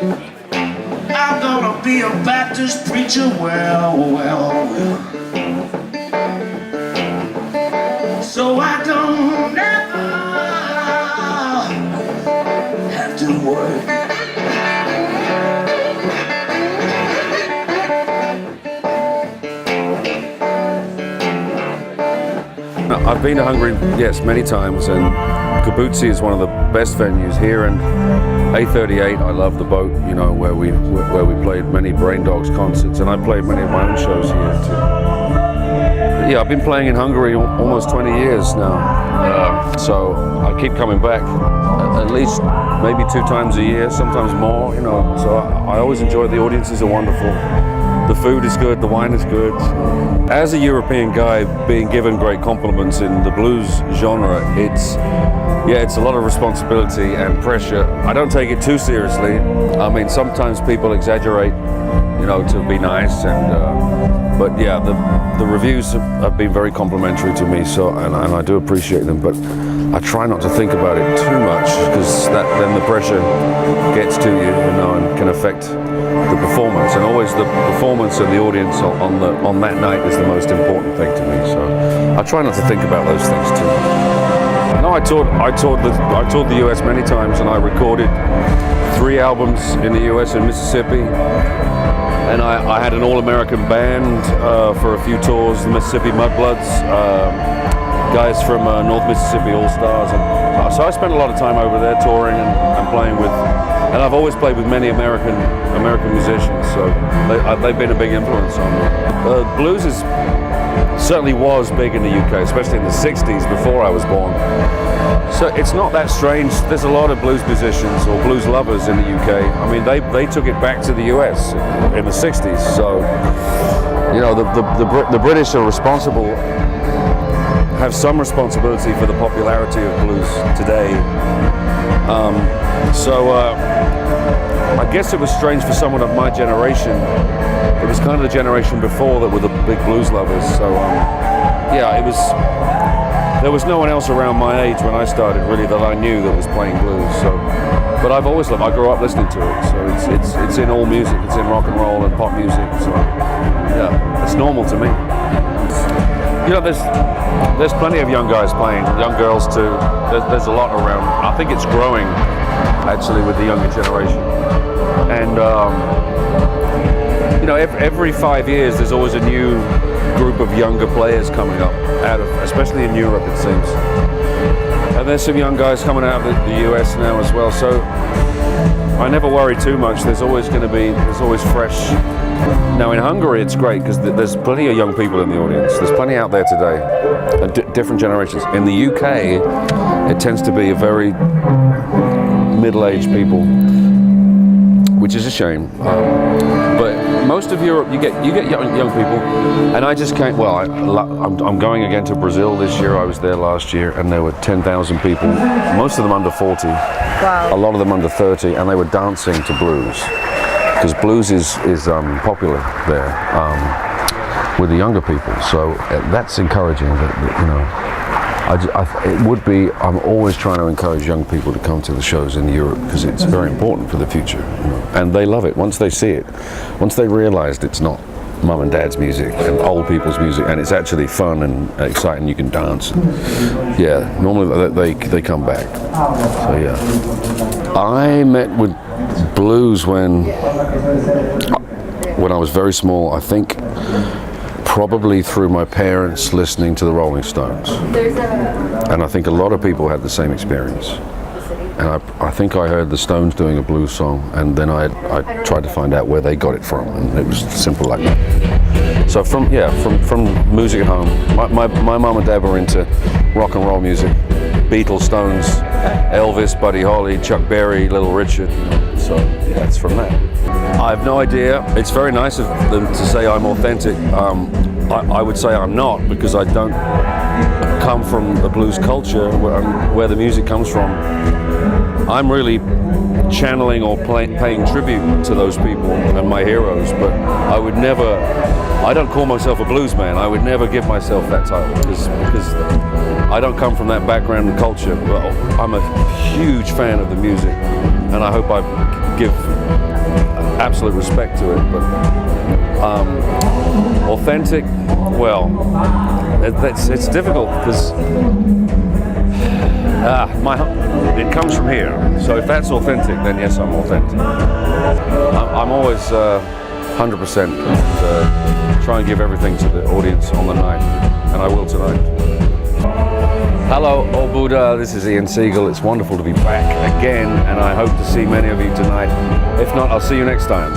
I'm gonna be a Baptist preacher, well. So I don't never have to worry. I've been to Hungary, yes, many times, and Kobuci is one of the best venues here, and A38, I love the boat, you know, where we played many Briansdog's concerts, and I played many of my own shows here too. But yeah, I've been playing in Hungary almost 20 years now, so I keep coming back at least maybe 2 times a year, sometimes more, you know, so I always enjoy it. The audiences are wonderful. The food is good, the wine is good. As a European guy being given great compliments in the blues genre, it's a lot of responsibility and pressure. I don't take it too seriously. I mean, sometimes people exaggerate, you know, to be nice, but yeah, the reviews have been very complimentary to me, so and I do appreciate them, but I try not to think about it too much, because then the pressure gets to you, you know, and can affect the performance. And always the performance and the audience on that night is the most important thing to me. So I try not to think about those things too much. No, I toured the US many times, and I recorded 3 albums in the US and Mississippi. And I had an all-American band for a few tours, the Mississippi Mudbloods. Guys from North Mississippi All-Stars, and so I spent a lot of time over there touring and playing with, and I've always played with many American musicians, so they've been a big influence on me. Blues certainly was big in the UK, especially in the 60s before I was born. So it's not that strange. There's a lot of blues musicians or blues lovers in the UK. I mean, they took it back to the US in the 60s, so you know, the British are responsible, have some responsibility for the popularity of blues today. I guess it was strange for someone of my generation. It was kind of the generation before that were the big blues lovers. So yeah, there was no one else around my age when I started really that I knew that was playing blues. So, but I've always loved. I grew up listening to it. So it's in all music. It's in rock and roll and pop music. So yeah, it's normal to me. You know, there's plenty of young guys playing, young girls too. There's a lot around. I think it's growing, actually, with the younger generation. And you know, every 5 years there's always a new group of younger players coming up, especially in Europe, it seems. And there's some young guys coming out of the US now as well. So I never worry too much. There's always fresh. Now in Hungary it's great because there's plenty of young people in the audience. There's plenty out there today, different generations. In the UK it tends to be a very middle-aged people, which is a shame. But most of Europe you get young people, and I just can't. Well, I'm going again to Brazil this year. I was there last year, and there were 10,000 people, most of them under 40, wow. A lot of them under 30, and they were dancing to blues. Because blues is popular there with the younger people, so that's encouraging. That you know, it would be. I'm always trying to encourage young people to come to the shows in Europe because it's very important for the future, you know? And they love it once they see it, once they realised it's not mum and dad's music and old people's music, and it's actually fun and exciting. You can dance. Yeah, normally they come back. So yeah, I met with blues when I was very small. I think probably through my parents listening to the Rolling Stones, and I think a lot of people had the same experience. And I think I heard the Stones doing a blues song, and then I tried to find out where they got it from, and it was simple like that. So from music at home, my mum and dad were into rock and roll music, Beatles, Stones, Elvis, Buddy Holly, Chuck Berry, Little Richard. So that's from that. I have no idea. It's very nice of them to say I'm authentic. I would say I'm not, because I don't come from the blues culture where the music comes from. I'm really channeling or paying tribute to those people and my heroes, but I don't call myself a blues man. I would never give myself that title because I don't come from that background and culture. But I'm a huge fan of the music. and I hope I give absolute respect to it. But authentic, well, it's difficult because it comes from here. So if that's authentic, then yes, I'm authentic. I'm always 100% try and give everything to the audience on the night, and I will tonight. Hello, Óbudai, this is Ian Siegal. It's wonderful to be back again, and I hope to see many of you tonight. If not, I'll see you next time.